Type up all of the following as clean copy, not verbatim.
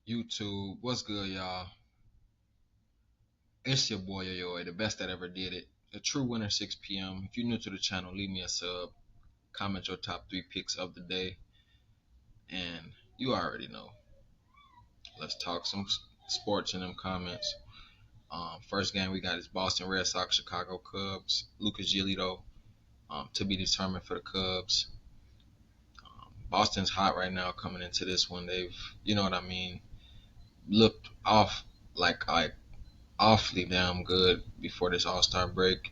YouTube, what's good, y'all? It's your boy Yoyoy, the best that ever did it. The true winner, 6 p.m. If you're new to the channel, leave me a sub. Comment your top three picks of the day, and you already know. Let's talk some sports in them comments. First game we got is Boston Red Sox, Chicago Cubs. Lucas Giolito to be determined for the Cubs. Boston's hot right now coming into this one. They've, you know what I mean, looked off like awfully damn good before this All Star break.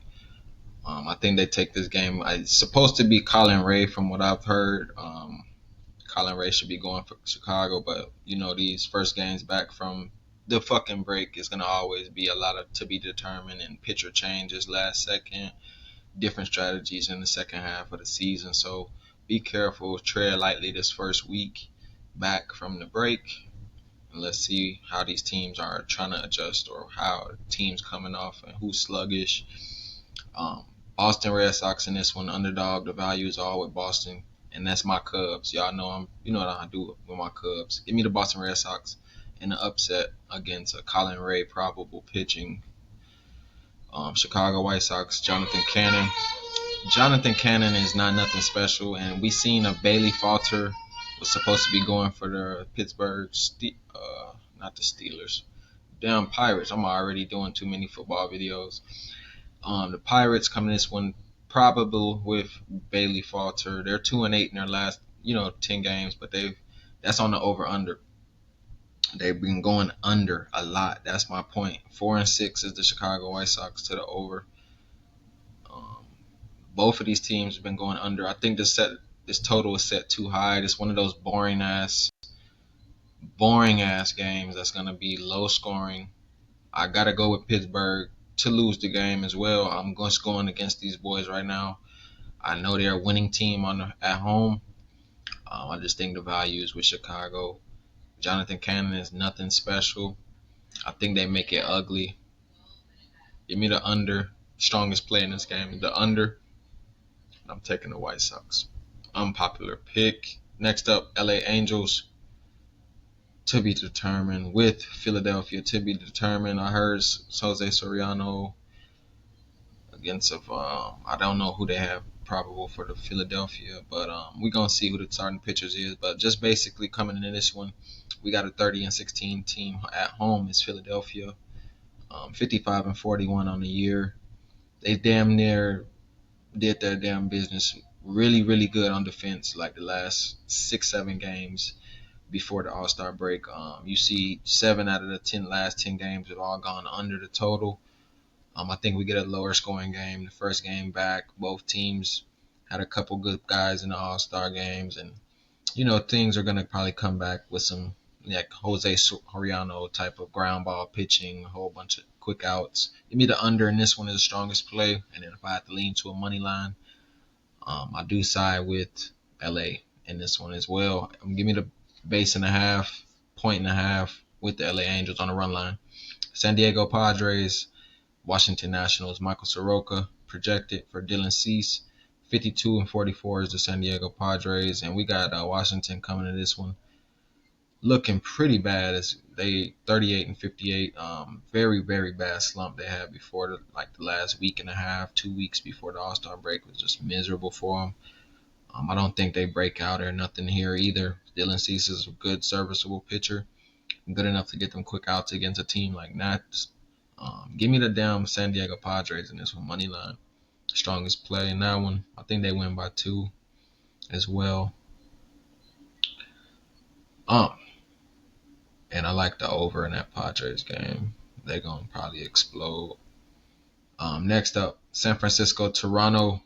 I think they take this game. It's supposed to be Colin Ray, from what I've heard. Colin Ray should be going for Chicago, but these first games back from the fucking break is gonna always be a lot of to be determined and pitcher changes last second, different strategies in the second half of the season. So be careful, tread lightly this first week back from the break. And let's see how these teams are trying to adjust, or how teams coming off and who's sluggish. Um, Boston Red Sox in this one, underdog. The value is all with Boston, and that's my Cubs. Y'all know you know what I do with my Cubs. Give me the Boston Red Sox in the upset against a Colin Ray probable pitching. Chicago White Sox, Jonathan Cannon. Jonathan Cannon is not nothing special, and we seen a Bailey Falter was supposed to be going for the Pittsburgh, not the Steelers, damn Pirates. I'm already doing too many football videos. The Pirates coming this one probable with Bailey Falter. They're 2-8 in their last 10 games, but that's on the over under. They've been going under a lot. That's my point. 4-6 is the Chicago White Sox to the over. Both of these teams have been going under. I think this total is set too high. It's one of those boring ass games that's gonna be low scoring. I gotta go with Pittsburgh to lose the game as well. I'm just going against these boys right now. I know they're a winning team at home. I just think the value is with Chicago. Jonathan Cannon is nothing special. I think they make it ugly. Give me the under. Strongest play in this game, the under. I'm taking the White Sox. Unpopular pick. Next up, LA Angels to be determined with Philadelphia to be determined. I heard Jose Soriano against I don't know who they have probable for the Philadelphia, but we're gonna see who the starting pitchers is. But just basically coming into this one, we got a 30-16 team at home. Is Philadelphia, 55-41 on the year. They damn near did their damn business really, really good on defense, like the last 6-7 games before the All-Star break. You see 7 out of the last 10 games have all gone under the total. I think we get a lower scoring game. The first game back, both teams had a couple good guys in the All-Star games, and things are gonna probably come back with some like Jose Soriano type of ground ball pitching, a whole bunch of quick outs. Give me the under, and this one is the strongest play. And then if I have to lean to a money line, I do side with LA in this one as well. Give me the base and a half, point and a half with the LA Angels on the run line. San Diego Padres, Washington Nationals, Michael Soroka projected for Dylan Cease. 52-44 is the San Diego Padres, and we got Washington coming to this one looking pretty bad. As they 38-58, very, very bad slump they had before the last week and a half, 2 weeks before the All-Star break was just miserable for them. I don't think they break out or nothing here either. Dylan Cease is a good, serviceable pitcher, good enough to get them quick outs against a team like that. Give me the damn San Diego Padres in this one, money line. Strongest play in that one. I think they win by 2 as well. And I like the over in that Padres game. They're going to probably explode. Next up, San Francisco, Toronto.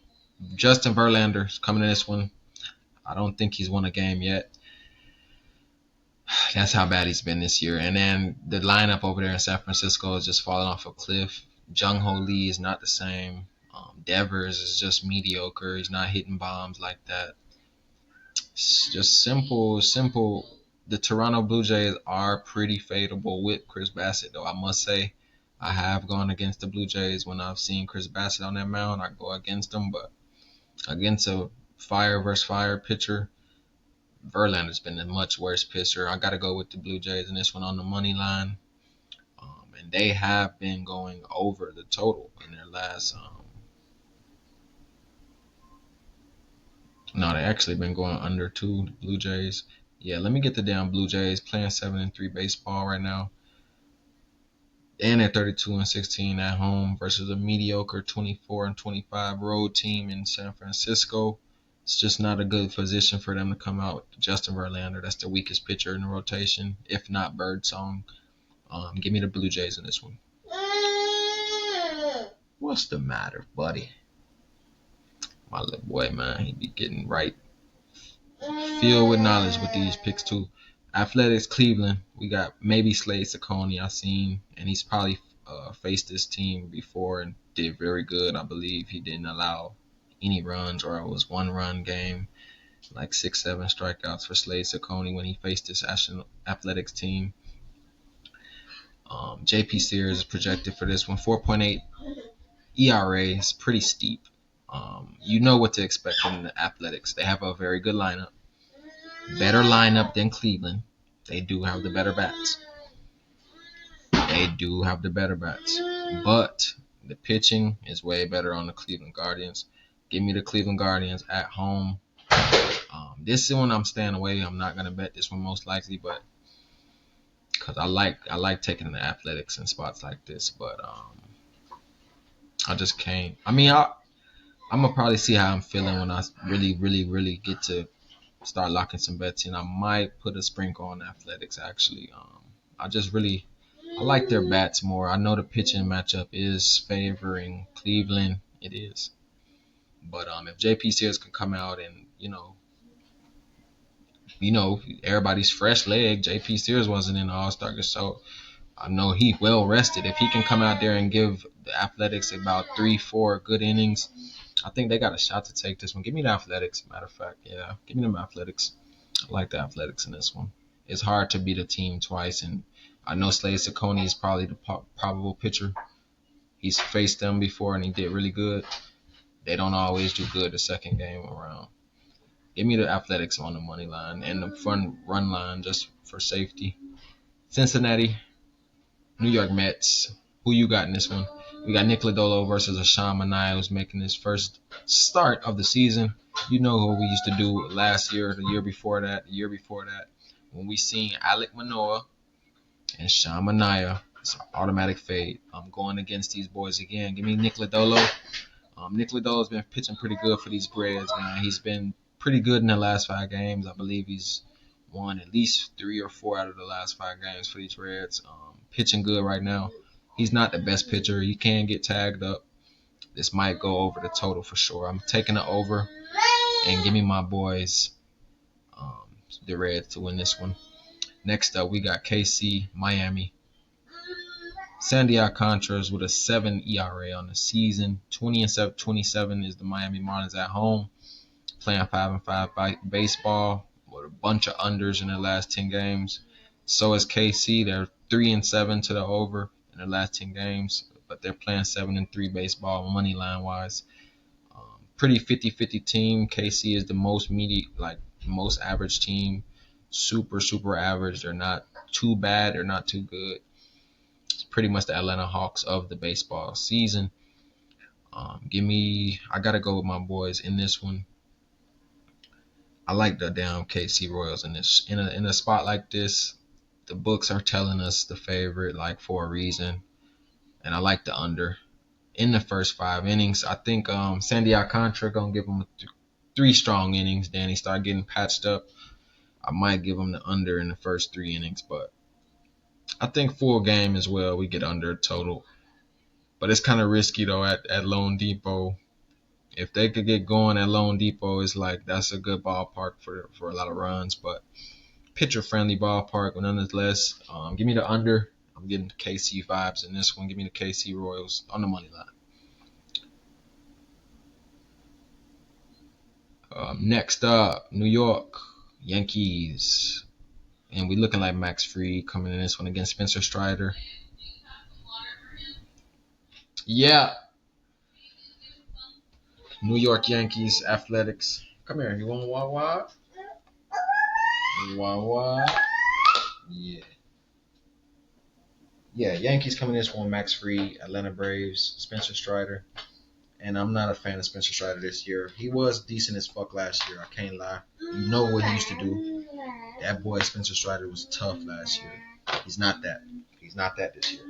Justin Verlander is coming in this one. I don't think he's won a game yet. That's how bad he's been this year. And then the lineup over there in San Francisco is just falling off a cliff. Jung Ho Lee is not the same. Devers is just mediocre. He's not hitting bombs like that. It's just simple. The Toronto Blue Jays are pretty fadeable with Chris Bassett, though. I must say, I have gone against the Blue Jays when I've seen Chris Bassett on that mound. I go against them, but against a fire versus fire pitcher, Verlander's been a much worse pitcher. I got to go with the Blue Jays in this one on the money line. And they have been going over the total in their last. No, they actually been going under too. The Blue Jays. Yeah, let me get the damn Blue Jays playing 7-3 baseball right now. And they're 32-16 at home versus a mediocre 24-25 road team in San Francisco. It's just not a good position for them to come out. Justin Verlander, that's the weakest pitcher in the rotation, if not Birdsong. Give me the Blue Jays in this one. What's the matter, buddy? My little boy, man, he be getting right. Filled with knowledge with these picks, too. Athletics, Cleveland. We got maybe Slade Ciccone, I've seen, and he's probably faced this team before and did very good. I believe he didn't allow any runs, or it was 1-run game, like 6-7 strikeouts for Slade Ciccone when he faced this Athletics team. JP Sears is projected for this one, 4.8 ERA. Is pretty steep. You know what to expect from the Athletics. They have a very good lineup. Better lineup than Cleveland. They do have the better bats. But the pitching is way better on the Cleveland Guardians. Give me the Cleveland Guardians at home. This one I'm staying away. I'm not gonna bet this one most likely, but because I like taking the Athletics in spots like this, but I just can't. I mean, I'm gonna probably see how I'm feeling when I really get to start locking some bets in. I might put a sprinkle on Athletics actually. I like their bats more. I know the pitching matchup is favoring Cleveland. It is. But if JP Sears can come out and everybody's fresh leg. JP Sears wasn't in the All-Star, so I know he well rested. If he can come out there and give the Athletics about 3-4 good innings, I think they got a shot to take this one. Give me the Athletics. Matter of fact, yeah, give me them Athletics. I like the Athletics in this one. It's hard to beat a team twice, and I know Slade Ciccone is probably the probable pitcher. He's faced them before, and he did really good. They don't always do good the second game around. Give me the Athletics on the money line and the front run line just for safety. Cincinnati, New York Mets. Who you got in this one? We got Nick Lodolo versus Sean Manaea, who's making his first start of the season. You know who we used to do last year, the year before that, when we seen Alek Manoah and Sean Manaea. It's an automatic fade. I'm going against these boys again. Give me Nick Lodolo. Nick Lodolo's been pitching pretty good for these Reds, man. He's been pretty good in the last 5 games. I believe he's won at least 3 or 4 out of the last 5 games for these Reds. Pitching good right now. He's not the best pitcher. He can get tagged up. This might go over the total for sure. I'm taking the over and give me my boys, the Reds, to win this one. Next up, we got KC, Miami. Sandy Alcantara's with a 7 ERA on the season. 20-27 is the Miami Marlins at home. Playing 5-5 baseball with a bunch of unders in their last 10 games. So is KC. They're 3-7 to the over in their last 10 games, but they're playing 7-3 baseball money line wise. Pretty 50-50 team. KC is the most average team. Super average. They're not too bad. They're not too good. It's pretty much the Atlanta Hawks of the baseball season. I gotta go with my boys in this one. I like the damn KC Royals in this. In a spot like this, the books are telling us the favorite for a reason, and I like the under in the first 5 innings. I think Sandy Alcantara gonna give them 3 strong innings. Then he start getting patched up. I might give him the under in the first 3 innings, but I think full game as well. We get under total, but it's kind of risky though at Lone Depot. If they could get going at Lone Depot, it's that's a good ballpark for a lot of runs, but pitcher-friendly ballpark nonetheless. Give me the under. I'm getting KC vibes in this one. Give me the KC Royals on the money line. Next up, New York Yankees. And we looking like Max Fried coming in this one against Spencer Strider. Yeah. New York Yankees, Athletics. Come here. You want to walk wild? What? Yeah. Yeah, Yankees coming in this one, Max Fried, Atlanta Braves, Spencer Strider. And I'm not a fan of Spencer Strider this year. He was decent as fuck last year, I can't lie. You know what he used to do. That boy Spencer Strider was tough last year. He's not that. He's not that this year.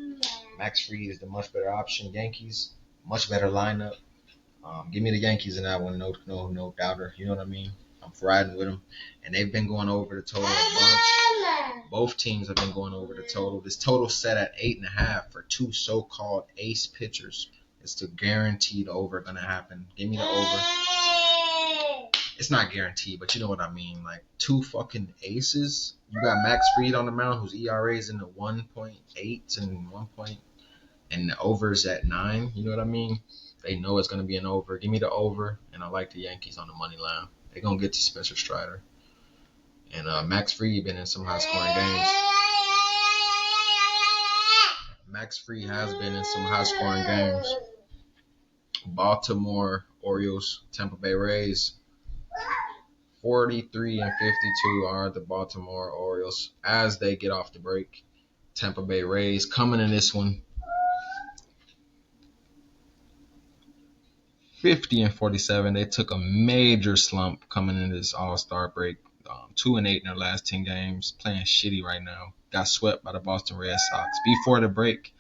Max Fried is the much better option. Yankees, much better lineup. Give me the Yankees in that one, no doubter. You know what I mean? I'm riding with them, and they've been going over the total a bunch. Both teams have been going over the total. This total set at 8.5 for two so-called ace pitchers. It's the guaranteed over gonna happen. Give me the over. It's not guaranteed, but you know what I mean. Like two fucking aces. You got Max Fried on the mound, whose ERA is in the 1.8 and 1. And the overs at 9. You know what I mean? They know it's going to be an over. Give me the over, and I like the Yankees on the money line. They're going to get to Spencer Strider. And Max Fried been in some high-scoring games. Max Fried has been in some high-scoring games. Baltimore Orioles, Tampa Bay Rays. 43 and 52 are the Baltimore Orioles as they get off the break. Tampa Bay Rays coming in this one. 50 and 47. They took a major slump coming into this All-Star break. 2-8 in their last 10 games. Playing shitty right now. Got swept by the Boston Red Sox before the break.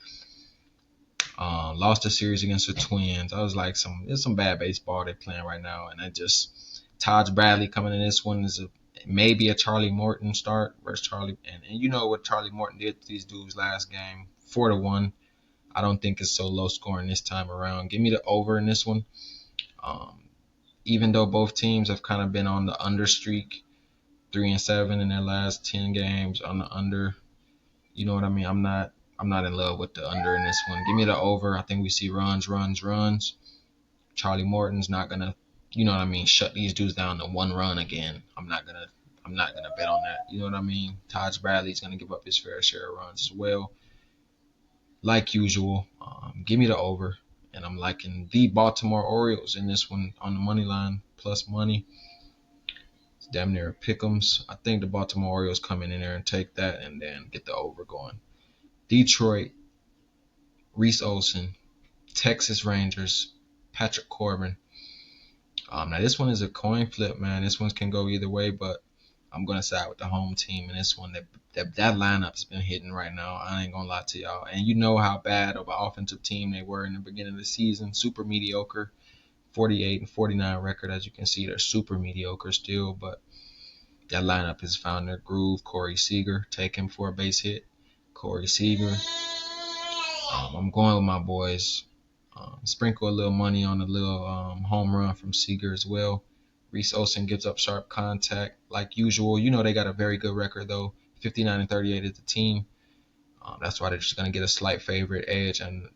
Lost the series against the Twins. I was like, it's some bad baseball they're playing right now. And it just Todd Bradley coming in this one is maybe a Charlie Morton start versus Charlie. And you know what Charlie Morton did to these dudes last game. 4-1. I don't think it's so low scoring this time around. Give me the over in this one. Even though both teams have kind of been on the under streak, 3-7 in their last 10 games on the under. You know what I mean? I'm not in love with the under in this one. Give me the over. I think we see runs. Charlie Morton's not gonna, you know what I mean, shut these dudes down to 1 run again. I'm not gonna bet on that. You know what I mean? Todd Bradley's gonna give up his fair share of runs as well. Like usual, give me the over. And I'm liking the Baltimore Orioles in this one on the money line, plus money. It's damn near pick'ems. I think the Baltimore Orioles come in there and take that and then get the over going. Detroit, Reese Olson, Texas Rangers, Patrick Corbin. Now this one is a coin flip, man. This one can go either way, but I'm gonna side with the home team in this one. That lineup's been hitting right now. I ain't gonna lie to y'all. And you know how bad of an offensive team they were in the beginning of the season. Super mediocre. 48 and 49 record, as you can see, they're super mediocre still, but that lineup has found their groove. Corey Seager, take him for a base hit. Corey Seager. I'm going with my boys. Sprinkle a little money on a little home run from Seager as well. Reese Olson gives up sharp contact like usual. You know they got a very good record though. 59 and 38 is the team. That's why they're just going to get a slight favorite edge and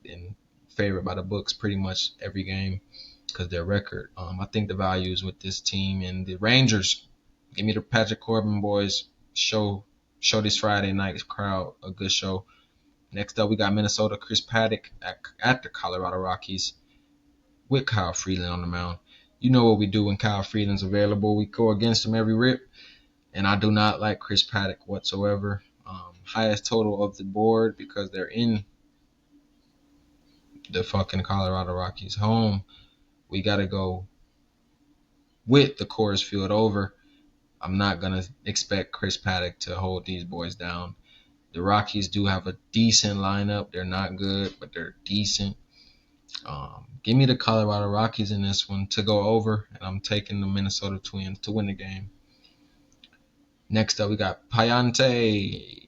favorite by the books pretty much every game because their record. I think the values with this team and the Rangers. Give me the Patrick Corbin boys. Show this Friday night crowd a good show. Next up, we got Minnesota, Chris Paddock at the Colorado Rockies with Kyle Freeland on the mound. You know what we do when Kyle Freeland's available. We go against him every rip, and I do not like Chris Paddock whatsoever. Highest total of the board because they're in the fucking Colorado Rockies home. We got to go with the Coors Field over. I'm not going to expect Chris Paddock to hold these boys down. The Rockies do have a decent lineup. They're not good, but they're decent. Give me the Colorado Rockies in this one to go over, and I'm taking the Minnesota Twins to win the game. Next up, we got Payante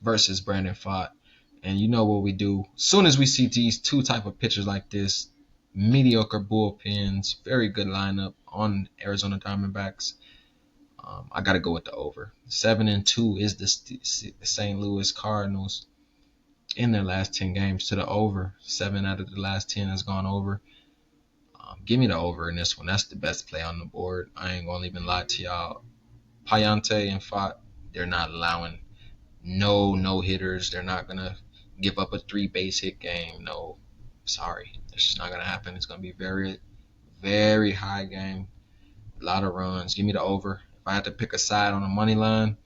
versus Brandon Pfaadt. And you know what we do. As soon as we see these two type of pitchers like this, mediocre bullpens, very good lineup on Arizona Diamondbacks, I got to go with the over. 7-2 is the St. Louis Cardinals in their last 10 games to the over. 7 out of the last 10 has gone over. Give me the over in this one. That's the best play on the board. I ain't going to even lie to y'all. Payante and Pfaadt, they're not allowing no hitters. They're not going to give up a 3 base hit game. No, sorry. It's just not going to happen. It's going to be very, very high game. A lot of runs. Give me the over. If I had to pick a side on the money line,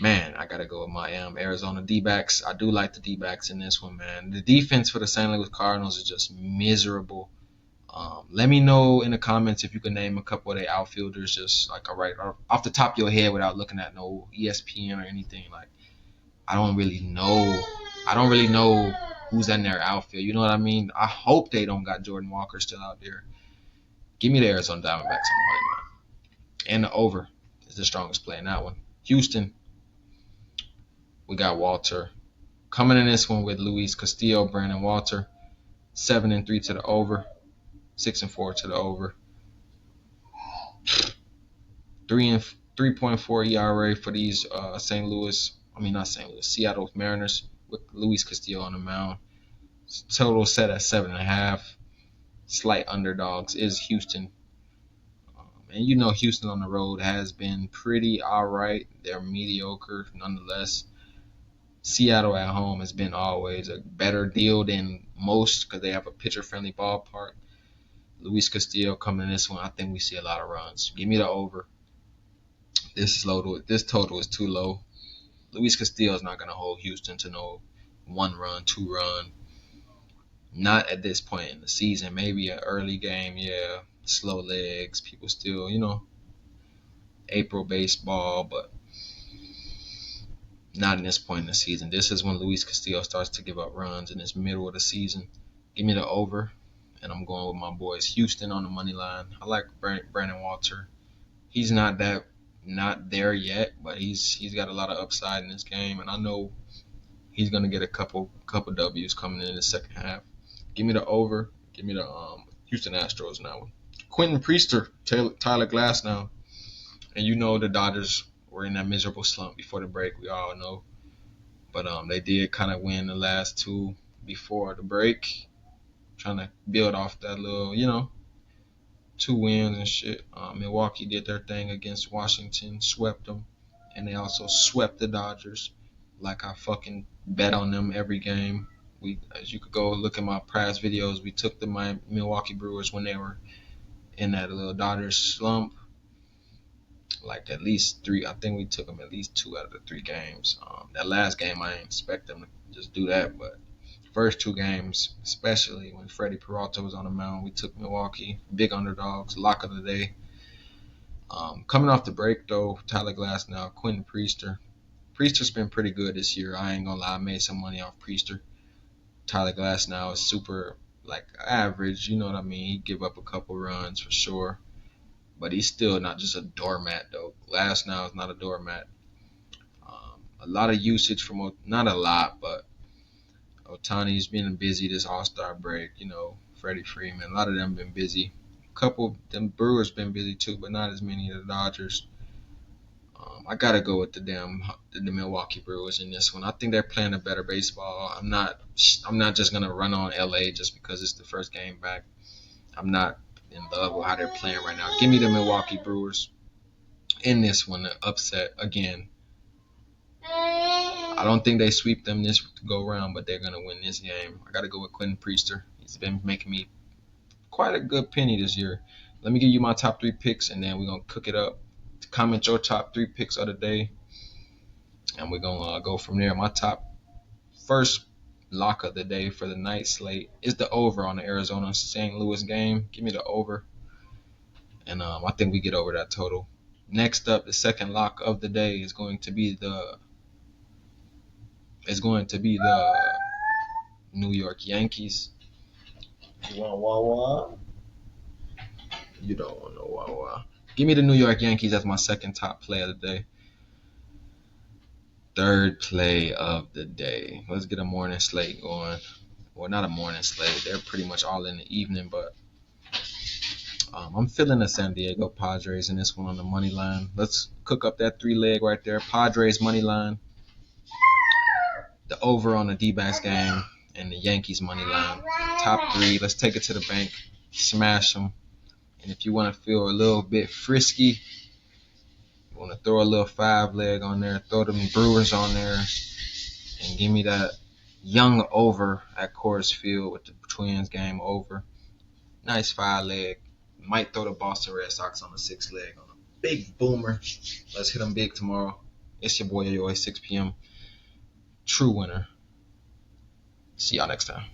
man, I gotta go with my Arizona D-backs. I do like the D-backs in this one, man. The defense for the St. Louis Cardinals is just miserable. Let me know in the comments if you can name a couple of their outfielders, just like right off the top of your head without looking at no ESPN or anything. Like I don't really know. I don't really know who's in their outfield. You know what I mean? I hope they don't got Jordan Walker still out there. Give me the Arizona Diamondbacks on the money line. And the over is the strongest play in that one. Houston, we got Walter. Coming in this one with Luis Castillo, Brandon Walter. 7-3 to the over. 6-4 to the over. 3.4 ERA for these Seattle Mariners with Luis Castillo on the mound. Total set at 7.5. Slight underdogs is Houston. And you know Houston on the road has been pretty alright. They're mediocre nonetheless. Seattle at home has been always a better deal than most because they have a pitcher-friendly ballpark. Luis Castillo coming in this one, I think we see a lot of runs. Give me the over. This total is too low. Luis Castillo is not going to hold Houston to no 1 run, 2 run. Not at this point in the season. Maybe an early game, yeah. Slow legs. People still, April baseball, but not in this point in the season. This is when Luis Castillo starts to give up runs in this middle of the season. Give me the over, and I'm going with my boys Houston on the money line. I like Brandon Walter. He's not there yet, but he's got a lot of upside in this game, and I know he's gonna get a couple W's coming in the second half. Give me the over. Give me the Houston Astros now. Quentin Priester, Tyler Glass now, and you know the Dodgers were in that miserable slump before the break. We all know, but they did kind of win the last 2 before the break, trying to build off that little 2 wins and shit. Milwaukee did their thing against Washington, swept them, and they also swept the Dodgers. Like I fucking bet on them every game. As you could go look at my past videos, we took the Milwaukee Brewers when they were in that little Dodgers slump. Like at least 3, I think we took them at least 2 out of the 3 games. That last game, I didn't expect them to just do that, but first 2 games, especially when Freddie Peralta was on the mound, we took Milwaukee, big underdogs, lock of the day. Coming off the break, though, Tyler Glass now, Quentin Priester. Priester's been pretty good this year. I ain't gonna lie, I made some money off Priester. Tyler Glass now is super, average, you know what I mean? He give up a couple runs for sure, but he's still not just a doormat, though. Glass now is not a doormat. A lot of usage from, not a lot, but Ohtani's been busy this All-Star break, Freddie Freeman, a lot of them been busy. A couple, them Brewers been busy too, but not as many of the Dodgers. I gotta go with the Milwaukee Brewers in this one. I think they're playing a better baseball. I'm not just gonna run on LA just because it's the first game back. I'm not in love with how they're playing right now. Give me the Milwaukee Brewers in this one, the upset again. I don't think they sweep them this go round, but they're gonna win this game. I gotta go with Quentin Priester. He's been making me quite a good penny this year. Let me give you my top 3 picks, and then we're gonna cook it up. Comment your top 3 picks of the day, and we're gonna go from there. My first lock of the day for the night slate is the over on the Arizona St. Louis game. Give me the over, and I think we get over that total. Next up, the second lock of the day is going to be the New York Yankees. You want Wawa? You don't want no Wawa. Give me the New York Yankees as my second top play of the day. Third play of the day. Let's get a morning slate going. Well, not a morning slate. They're pretty much all in the evening, but I'm feeling the San Diego Padres in this one on the money line. Let's cook up that 3-leg right there. Padres money line. The over on the D-backs game. And the Yankees money line. Top 3. Let's take it to the bank. Smash them. And if you want to feel a little bit frisky, you want to throw a little 5-leg on there, throw them Brewers on there, and give me that young over at Coors Field with the Twins game over. Nice 5-leg. Might throw the Boston Red Sox on the 6-leg on them. big boomer. Let's hit them big tomorrow. It's your boy, 6 p.m. True winner. See y'all next time.